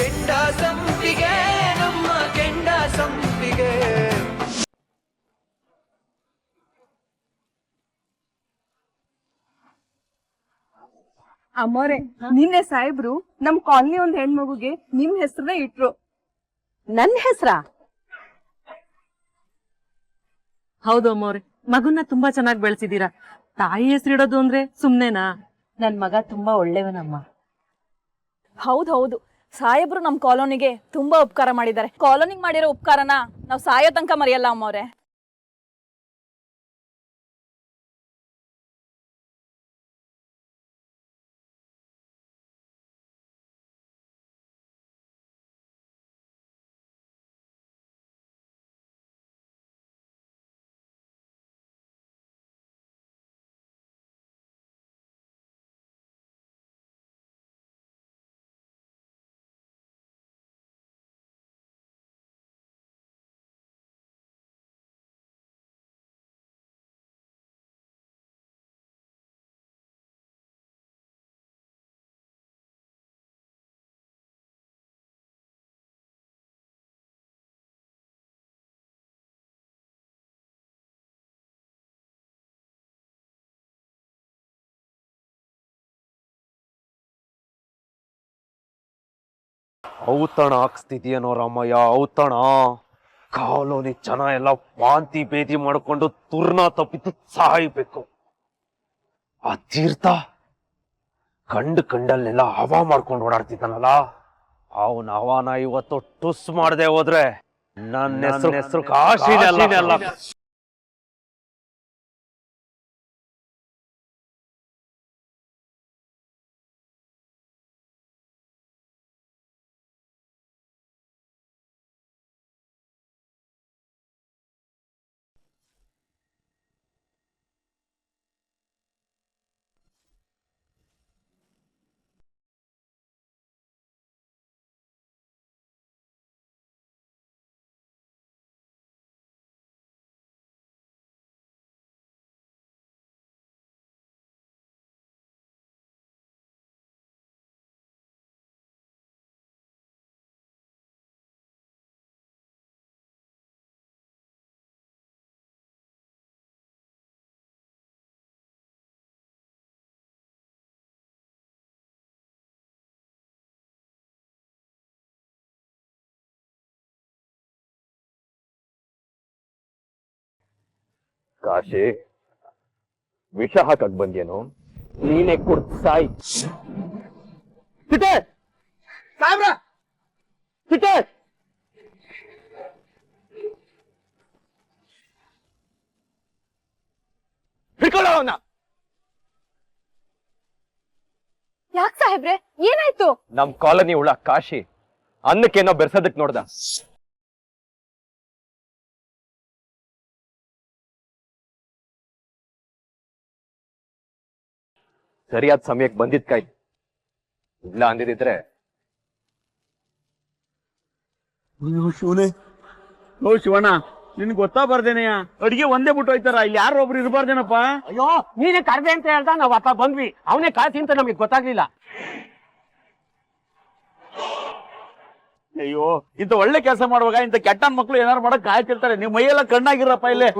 ಕೆಂಡ ಸಂಪಿಗೆ ನಮ್ಮ ಕೆಂಡ ಸಂಪಿಗೆ. ಅಮ್ಮೋರೆ, ನಿನ್ನೆ ಸಾಹೇಬ್ರು ನಮ್ ಕಾಲನಿ ಒಂದ್ ಹೆಣ್ಮಗುಗೆ ನಿಮ್ ಹೆಸರನ್ನ ಇಟ್ರು. ನನ್ ಹೆಸ್ರ? ಹೌದು ಅಮ್ಮವ್ರೆ, ಮಗುನ ತುಂಬಾ ಚೆನ್ನಾಗಿ ಬೆಳೆಸಿದೀರಾ. ತಾಯಿ ಹೆಸರಿಡೋದು ಅಂದ್ರೆ ಸುಮ್ನೆನಾ? ನನ್ ಮಗ ತುಂಬಾ ಒಳ್ಳೆಯವನಮ್ಮ. ಹೌದು, ಸಾಹೇಬ್ರು ನಮ್ ಕಾಲೋನಿಗೆ ತುಂಬಾ ಉಪಕಾರ ಮಾಡಿದ್ದಾರೆ. ಕಾಲೋನಿಗೆ ಮಾಡಿರೋ ಉಪಕಾರನ ನಾವ್ ಸಾಯೋ ತನಕ ಮರೆಯಲ್ಲ ಅಮ್ಮವ್ರೆ. ಔತಣ ಹಾಕ್ಸ್ತಿದ್ಯೇನೋ ರಾಮಯ್ಯ, ಔತಣ. ಕಾಲೋನಿ ಜನ ಎಲ್ಲ ವಾಂತಿ ಭೇದಿ ಮಾಡ್ಕೊಂಡು ತುರ್ನ ತಪ್ಪಿದ್ದು ಸಾಯ್ಬೇಕು. ಆ ತೀರ್ಥ ಕಂಡಲ್ಲೆಲ್ಲ ಹವಾ ಮಾಡ್ಕೊಂಡು ಓಡಾಡ್ತಿದ್ದಾನಲ್ಲ, ಅವನ ಹವಾನ ಇವತ್ತು ಟುಸ್ ಮಾಡದೆ ಹೋದ್ರೆ ನನ್ನ ಹೆಸರು ಕಾಶಿನೆಲ್ಲ. ಕಾಶಿ, ವಿಷ ಹಾಕಕ್ ಬಂದ್ಯೇನು? ನೀನೆ ಕುಡ್ದ್ ಸಾಯ್. ಸಿಟೆ ಸಾಯ್ಬ್ರ, ಸಿಟೆ. ಹಿಡ್ಕೊಳ್ಳೋಣ. ಯಾಕೆ ಸಾಹೇಬ್ರೆ, ಏನಾಯ್ತು? ನಮ್ ಕಾಲನಿ ಉಳ ಕಾಶಿ ಅನ್ನಕ್ಕೇನೋ ಬೆರ್ಸೋದಕ್ ನೋಡ್ದ. ಸರಿಯಾದ ಸಮಯಕ್ಕೆ ಬಂದಿದ್ಕಾಯ್ತು, ಇಲ್ಲ ಅಂದಿದ್ರೆ. ಶಿವನೇ, ಓ ಶಿವಣ್ಣ, ನಿನ್ ಗೊತ್ತಾ ಬರ್ದೇನೆಯ ಅಡಿಗೆ ಒಂದೇ ಬಿಟ್ಟು ಹೋಯ್ತಾರ, ಇಲ್ಲಿ ಯಾರು ಒಬ್ರು ಇರಬಾರ್ದೇನಪ್ಪ. ಅಯ್ಯೋ, ನೀನೇ ಕರ್ದೆ ಅಂತ ಹೇಳ್ದ, ನಾವ್ ಅತ್ತ ಬಂದ್ವಿ. ಅವನೇ ಕಾಸಿ ಅಂತ ನಮ್ಗೆ ಗೊತ್ತಾಗ್ಲಿಲ್ಲ. ಅಯ್ಯೋ, ಇಂತ ಒಳ್ಳೆ ಕೆಲಸ ಮಾಡುವಾಗ ಇಂತ ಕೆಟ್ಟನ್ ಮಕ್ಳು ಏನಾರು ಮಾಡಕ್ ಕಾಯ್ತಿರ್ತಾರೆ. ನಿಮ್ ಮೈಯೆಲ್ಲ ಕಣ್ಣಾಗಿರಪ್ಪ ಇಲ್ಲೇ.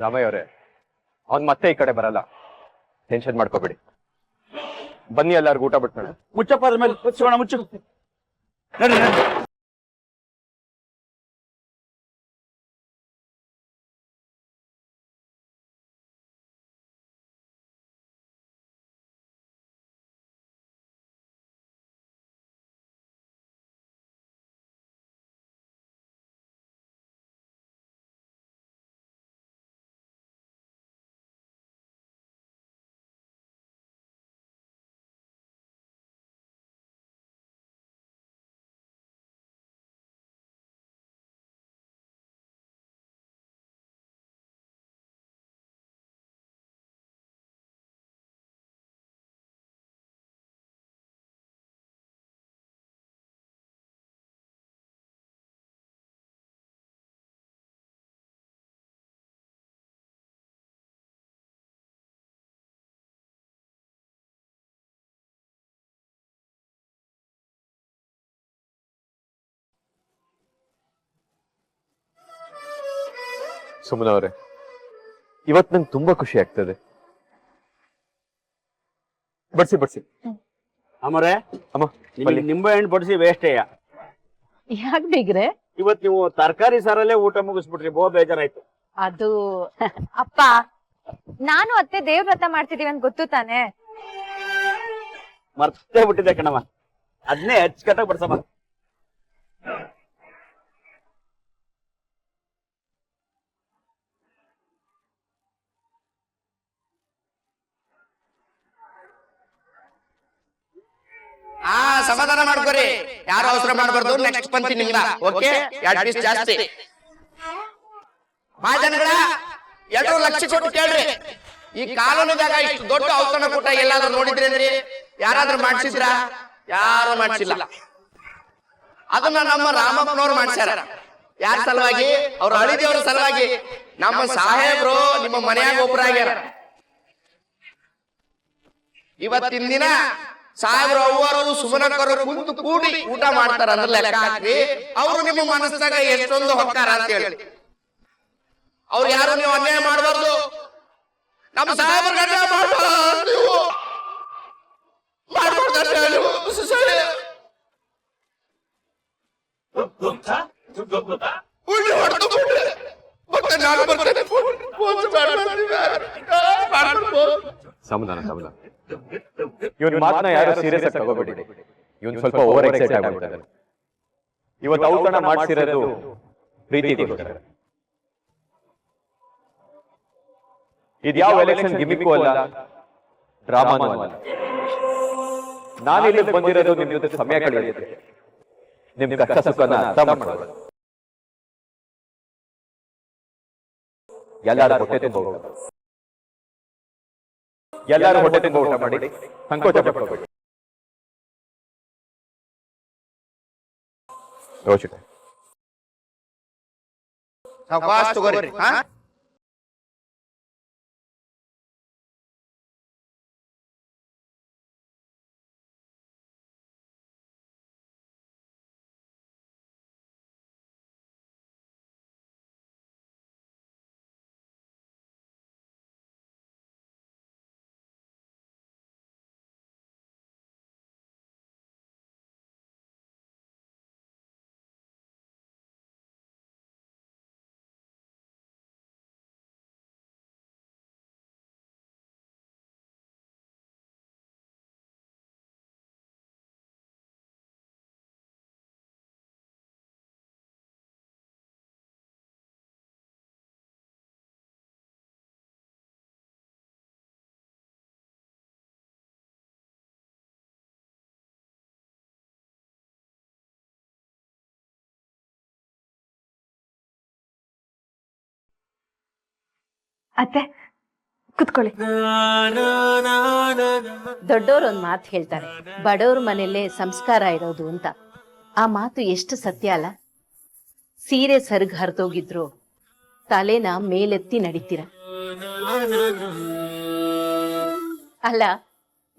ರಾಮಯ್ಯ ಅವರೇ, ಅವ್ನ್ ಮತ್ತೆ ಈ ಕಡೆ ಬರಲ್ಲ, ಟೆನ್ಷನ್ ಮಾಡ್ಕೋಬೇಡಿ. ಬನ್ನಿ ಎಲ್ಲಾರ್ಗು ಊಟ ಬಿಡ್ತಾನೆ. ಮುಚ್ಚಪ್ಪ ಅದ್ರ ಮೇಲೆ. ಶಿವಣ್ಣ ಮುಚ್ಚು, ನಡಿ. ಸುಮನ ಅವರೇ, ಇವತ್ತು ನಂಗೆ ತುಂಬಾ ಖುಷಿ ಆಗ್ತದೆ. ಬಡ್ಸಿ ಬಡ್ಸಿ. ಅಮ್ಮರೇ, ಅಮ್ಮ ನಿಂಬೆ ಹಣ್ಣು ಬಡಿಸಿ ವೇಸ್ಟೇಯ. ಯಾಕೆ ಬಿಗ್ರೆ? ಇವತ್ ನೀವು ತರಕಾರಿ ಸಾರಲ್ಲೇ ಊಟ ಮುಗಿಸ್ಬಿಟ್ರಿ, ಬೇಜಾರಾಯ್ತು. ಅದು ಅಪ್ಪ, ನಾನು ಅತ್ತೆ ದೇವ್ರ ವ್ರತ ಮಾಡ್ತಿದೀವಿ ಅಂತ ಗೊತ್ತು ತಾನೆ. ಮರ್ತೇ ಬಿಟ್ಟಿದೆ ಕಣಮ್ಮ, ಅದನ್ನೇ ಅಚ್ಚುಕಟ್ಟಾಗಿ ಬಡ್ಸಮ್ಮ. ಸಮಾಧಾನ ಮಾಡ್ಕೊರಿ, ಯಾರು ಅವಸರ ಮಾಡಬಾರ್ದು. ನೆಕ್ಸ್ಟ್ ಪಂಕ್ತಿ ನಿಮ್ದ. ಓಕೆ, 2 ಪೀಸ್ ಜಾಸ್ತಿ. ಜನಗಳ ಎಲ್ಲರೂ ಲಕ್ಷ ಕೊಟ್ಟು ಕೇಳ್ರಿ, ಈ ಕಾಲೋನಿದಾಗ ಇಷ್ಟು ದೊಡ್ಡ ಔತಣ ಕೂಟ ಎಲ್ಲಾದ್ರೂ ನೋಡಿದ್ರೇನ್ರಿ? ಯಾರಾದ್ರೂ ಮಾಡ್ಸಿದ್ರ? ಯಾರು ಮಾಡ್ಸಿಲ್ಲ. ಅದನ್ನ ನಮ್ಮ ರಾಮಪ್ಪನವ್ರು ಮಾಡ್ಸ್ಯಾರ. ಯಾರ ಸಲುವಾಗಿ? ಅವ್ರ ಅಳಿದೇವ್ರ ಸಲುವಾಗಿ. ನಮ್ಮ ಸಾಹೇಬ್ರು ನಿಮ್ಮ ಮನೆಯಾಗ ಒಬ್ಬರಾಗ್ಯಾರ. ಇವತ್ತಿನ ದಿನ ಸಾಹೇಬ್ರು ಅವ್ವರು ಸುಮನಕ್ಕರು ಕುಂತು ಕೂಡಿ ಊಟ ಮಾಡ್ತಾರ ಅಂದ್ರೆ ಲೆಕ್ಕ ಹಾಕ್ರಿ. ಅವ್ರು ನಿಮ್ಮ ಮನಸ್ಸಾಗ ಎಷ್ಟೊಂದು ಹೊಕ್ಕಾರ ಅಂತ ಹೇಳಿ. ಅವ್ರು ಯಾರು ನೀವು ಅನ್ಯಾಯ ಮಾಡಬಾರ್ದು. ನಮ್ಮ ಸಾಹೇಬ್ರ ಅನ್ಯಾಯ ಮಾಡಬಾರ್ದು. ಸಮಾಧಾನ ಸಮಾಧಾನ. ಇವನ್ ಮಾತನ್ನ ಯಾರು ಸೀರಿಯಸ್ ಆಗಿ ತಗೋಬೇಡಿ. ಇವನ್ ಸ್ವಲ್ಪ ಓವರ್ ಎಕ್ಸೈಟ್ ಆಗ್ಬಿಡ್ತಾರೆ. ಇವತ್ತು ಔತಣ ಮಾಡ್ಸಿರೋದು ಪ್ರೀತಿಗೋಸ್ಕರ. ಇದ್ಯಾವ ಎಲೆಕ್ಷನ್ ಗಿಮಿಕ್ಕು ಅಲ್ಲ, ಡ್ರಾಮಾನೂ ಅಲ್ಲ. ನಾನು ಇಲ್ಲಿ ಬಂದಿರೋದು ನಿಮ್ ಜೊತೆ ಸಮಯ ಕಳೆಯೋದಕ್ಕೆ, ನಿಮ್ ಕಷ್ಟ ಸುಖನ ಅರ್ಥ ಮಾಡೋದು. ಎಲ್ಲಾರು ಹೊಟ್ಟೆ ತುಂಬ ಊಟ, ಎಲ್ಲಾರು ಹೊಟ್ಟೆ ತುಂಬ ಊಟ ಮಾಡಿ, ಸಂಕೋಚ ಪಡ್ಕೋಬೇಡಿ. ಅತ್ತೆ ಕುತ್ಕೊಳ್ಳಿ. ದೊಡ್ಡೋರ್ ಒಂದ್ ಮಾತು ಹೇಳ್ತಾರೆ, ಬಡವ್ರ ಮನೆಯಲ್ಲೇ ಸಂಸ್ಕಾರ ಇರೋದು ಅಂತ. ಆ ಮಾತು ಎಷ್ಟು ಸತ್ಯ ಅಲ್ಲ. ಸೀರೆ ಸರಿಗ್ ಹರಿದೋಗಿದ್ರು ತಲೆನ ಮೇಲೆತ್ತಿ ನಡಿತೀರ. ಅಲ್ಲ,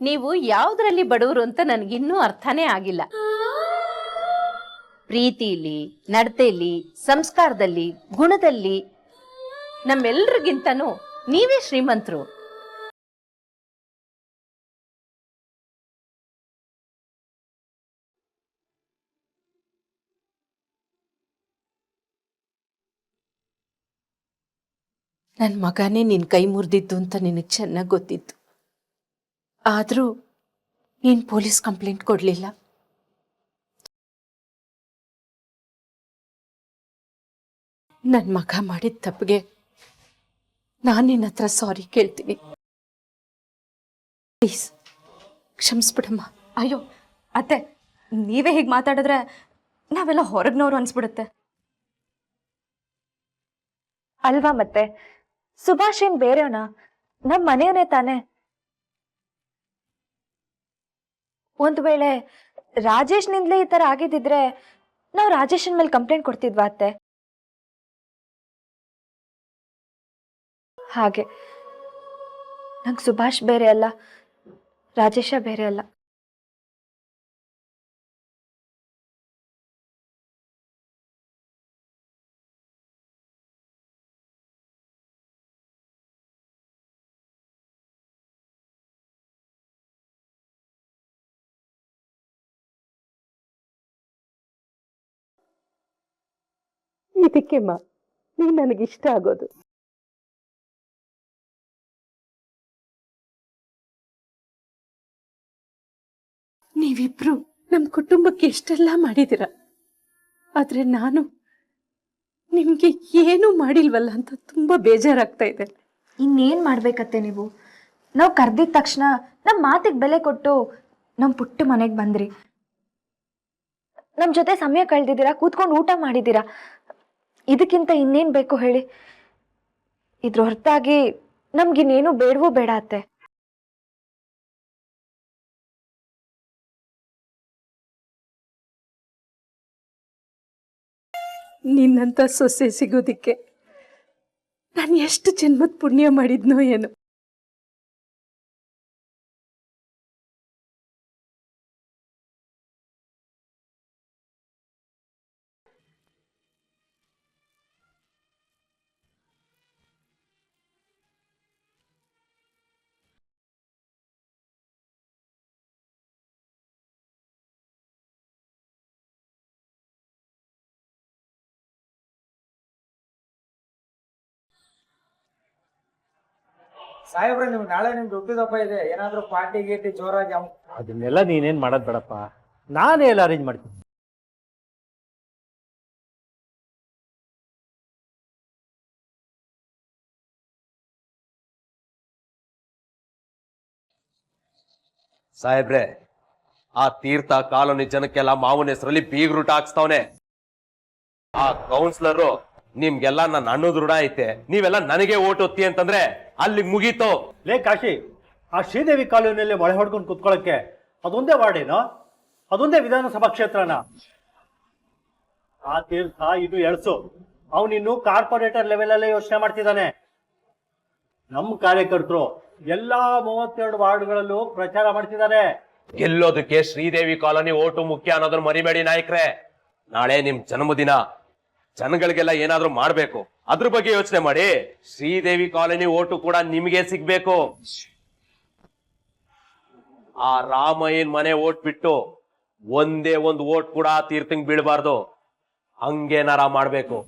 ನೀವು ಯಾವ್ದ್ರಲ್ಲಿ ಬಡವರು ಅಂತ ನನ್ಗಿನ್ನೂ ಅರ್ಥನೇ ಆಗಿಲ್ಲ. ಪ್ರೀತಿಲಿ, ನಡತೆಯಲ್ಲಿ, ಸಂಸ್ಕಾರದಲ್ಲಿ, ಗುಣದಲ್ಲಿ ನಮ್ಮೆಲ್ರಿಗಿಂತನೂ ನೀವೇ ಶ್ರೀಮಂತರು. ನನ್ನ ಮಗನೇ ನಿನ್ ಕೈ ಮುರಿದಿದ್ದು ಅಂತ ನಿನಗೆ ಚೆನ್ನಾಗಿ ಗೊತ್ತಿತ್ತು. ಆದರೂ ನೀನ್ ಪೊಲೀಸ್ ಕಂಪ್ಲೇಂಟ್ ಕೊಡ್ಲಿಲ್ಲ. ನನ್ನ ಮಗ ಮಾಡಿದ ತಪ್ಪಿಗೆ ನಾನು ನಿನ್ನ ಹತ್ರ ಸಾರಿ ಕೇಳ್ತೀನಿ. ಪ್ಲೀಸ್ ಕ್ಷಮಿಸ್ಬಿಡಮ್ಮ. ಅಯ್ಯೋ ಅತ್ತೆ, ನೀವೇ ಹೀಗೆ ಮಾತಾಡಿದ್ರೆ ನಾವೆಲ್ಲ ಹೊರಗ್ನವ್ರು ಅನ್ಸ್ಬಿಡುತ್ತೆ ಅಲ್ವಾ? ಮತ್ತೆ ಸುಭಾಷ್ ಏನ್ ಬೇರೆಯವನ? ನಮ್ ಮನೆಯವನೇ ತಾನೆ. ಒಂದ್ ವೇಳೆ ರಾಜೇಶ್ನಿಂದಲೇ ಈ ತರ ಆಗಿದ್ದಿದ್ರೆ ನಾವು ರಾಜೇಶನ್ ಮೇಲೆ ಕಂಪ್ಲೇಂಟ್ ಕೊಡ್ತಿದ್ವಾ ಅತ್ತೆ? ಹಾಗೆ ನಂಗೆ ಸುಭಾಷ್ ಬೇರೆ ಅಲ್ಲ, ರಾಜೇಶ ಬೇರೆ ಅಲ್ಲ. ಇದಕ್ಕೆಮ್ಮ ನೀನ್ ನನಗಿಷ್ಟ ಆಗೋದು. ನೀವಿಬ್ರು ನಮ್ ಕುಟುಂಬಕ್ಕೆ ಎಷ್ಟೆಲ್ಲ ಮಾಡಿದಿರ, ಆದ್ರೆ ನಾನು ನಿಮ್ಗೆ ಏನೂ ಮಾಡಿಲ್ವಲ್ಲ ಅಂತ ತುಂಬಾ ಬೇಜಾರಾಗ್ತಾ ಇದೆ. ಇನ್ನೇನು ಮಾಡ್ಬೇಕತ್ತೆ ನೀವು? ನಾವು ಕರೆದಿದ ತಕ್ಷಣ ನಮ್ಮ ಮಾತಿಗೆ ಬೆಲೆ ಕೊಟ್ಟು ನಮ್ಮ ಪುಟ್ಟ ಮನೆಗೆ ಬಂದ್ರಿ. ನಮ್ಮ ಜೊತೆ ಸಮಯ ಕಳೆದಿದ್ದೀರಾ, ಕೂತ್ಕೊಂಡು ಊಟ ಮಾಡಿದ್ದೀರಾ. ಇದಕ್ಕಿಂತ ಇನ್ನೇನು ಬೇಕು ಹೇಳಿ? ಇದ್ರ ಹೊರತಾಗಿ ನಮ್ಗಿನ್ನೇನು ಬೇಡವೂ ಬೇಡ ಅತ್ತೆ. ನಿನ್ನಂತ ಸೊಸೆ ಸಿಗೋದಿಕ್ಕೆ ನಾನು ಎಷ್ಟು ಜನ್ಮದ ಪುಣ್ಯ ಮಾಡಿದ್ನೋ ಏನು. ಸಾಹೇಬ್ರೆ, ನೀವು ನಾಳೆ ನಿಮ್ದು ಹುಟ್ಟಿದಪ್ಪ ಇದೆ, ಏನಾದ್ರೂ ಪಾರ್ಟಿ ಗೀಟಿ ಜೋರಾಗಿ ಅದನ್ನೆಲ್ಲ ನೀನೇನ್ ಮಾಡೋದ್ ಬೇಡಪ್ಪ, ನಾನೇ ಎಲ್ಲ ಅರೇಂಜ್ ಮಾಡ್ತೀನಿ. ಸಾಹೇಬ್ರೆ, ಆ ತೀರ್ಥ ಕಾಲೋನಿ ಜನಕ್ಕೆಲ್ಲ ಮಾವನ ಹೆಸರಲ್ಲಿ ಬೀಗ್ರೂಟ ಹಾಕ್ಸ್ತಾವನೆ. ಆ ಕೌನ್ಸಿಲರು ನಿಮ್ಗೆಲ್ಲ ನನ್ನ ಅನ್ನೋದ್ ಋಣ ಐತೆ, ನೀವೆಲ್ಲ ನನಗೆ ಓಟ್ ಒತ್ತಿ ಅಂತಂದ್ರೆ ಅಲ್ಲಿ ಮುಗೀತು. ಲೇ ಕಾಶಿ, ಆ ಶ್ರೀದೇವಿ ಕಾಲೋನಿಯಲ್ಲಿ ಮೊಳೆ ಹೊಡ್ಕೊಂಡು ಕುತ್ಕೊಳ್ಳಕ್ಕೆ ಅದೊಂದೇ ವಾರ್ಡೇನೋ? ಅದೊಂದೇ ವಿಧಾನಸಭಾ ಕ್ಷೇತ್ರನ? ಆ ತೀರ್ಥ ಇದು ಎಳ್ಸು. ಅವನಿನ್ನು ಕಾರ್ಪೊರೇಟರ್ ಲೆವೆಲ್ ಅಲ್ಲೇ ಯೋಚನೆ ಮಾಡ್ತಿದ್ದಾನೆ. ನಮ್ಮ ಕಾರ್ಯಕರ್ತರು ಎಲ್ಲಾ 32 ವಾರ್ಡ್ಗಳಲ್ಲೂ ಪ್ರಚಾರ ಮಾಡ್ತಿದ್ದಾರೆ. ಗೆಲ್ಲೋದಕ್ಕೆ ಶ್ರೀದೇವಿ ಕಾಲೋನಿ ಓಟು ಮುಖ್ಯ ಅನ್ನೋದನ್ನ ಮರಿಬೇಡಿ ನಾಯಕ್ರೆ. ನಾಳೆ ನಿಮ್ ಜನ್ಮದಿನ, ಜನಗಳಿಗೆಲ್ಲ ಏನಾದ್ರೂ ಮಾಡ್ಬೇಕು, ಅದ್ರ ಬಗ್ಗೆ ಯೋಚನೆ ಮಾಡಿ. ಶ್ರೀದೇವಿ ಕಾಲೋನಿ ಓಟು ಕೂಡ ನಿಮಗೆ ಸಿಗ್ಬೇಕು. ಆ ರಾಮಯ್ಯನ್ ಮನೆ ಓಟ್ ಬಿಟ್ಟು ಒಂದೇ ಒಂದು ಓಟ್ ಕೂಡ ಆ ತೀರ್ಥಂಗ್ ಬೀಳ್ಬಾರ್ದು. ಹಂಗೇನಾರ ಮಾಡ್ಬೇಕು.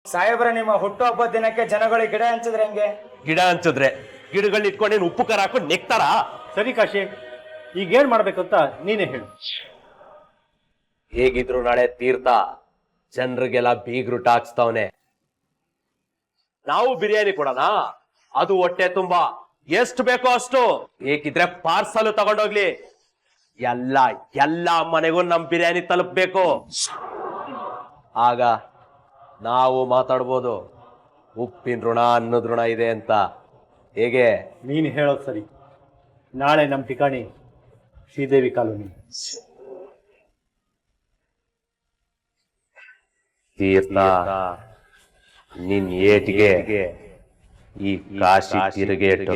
ಸಾಹೇಬ್ರೆ, ನಿಮ್ಮ ಹುಟ್ಟುಹಬ್ಬದ ದಿನಕ್ಕೆ ಜನಗಳಿಗೆ ಗಿಡ ಹಂಚಿದ್ರೆ ಹೆಂಗೆ? ಗಿಡ ಹಂಚಿದ್ರೆ ಗಿಡಗಳನ್ನ ಇಟ್ಕೊಂಡು ಉಪ್ಪು ಖಾರ ಹಾಕೊಂಡು ನೆಕ್ತಾರ? ಸರಿ ಕಾಶಿ, ಈಗೇನ್ ಮಾಡ್ಬೇಕು ಅಂತ ನೀನೇ ಹೇಳು. ಹೇಗಿದ್ರು ನಾಳೆ ತೀರ್ಥ ಜನರಿಗೆಲ್ಲ ಬೀಗ್ರೂಟ ಹಾಕ್ಸ್ತಾವನೆ. ನಾವು ಬಿರಿಯಾನಿ ಕೊಡೋಣ, ಅದು ಹೊಟ್ಟೆ ತುಂಬಾ, ಎಷ್ಟು ಬೇಕೋ ಅಷ್ಟು. ಬೇಕಿದ್ರೆ ಪಾರ್ಸಲ್ ತಗೊಂಡೋಗ್ಲಿ. ಎಲ್ಲ ಮನೆಗೂ ನಮ್ ಬಿರಿಯಾನಿ ತಲುಪಬೇಕು. ಆಗ ನಾವು ಮಾತಾಡ್ಬೋದು ಉಪ್ಪಿನ ಋಣ ಅನ್ನದ ಋಣ ಇದೆ ಅಂತ. ಹೇಗೆ? ನೀನು ಹೇಳೋದು ಸರಿ. ನಾಳೆ ನಮ್ಮ ಠಿಕಾಣಿ ಶ್ರೀದೇವಿ ಕಾಲೋನಿ. ತೀರ್ಥ, ನಿನ್ ಏಟಿಗೆ ಈ ಕಾಶಿ ತಿರುಗೇಟು.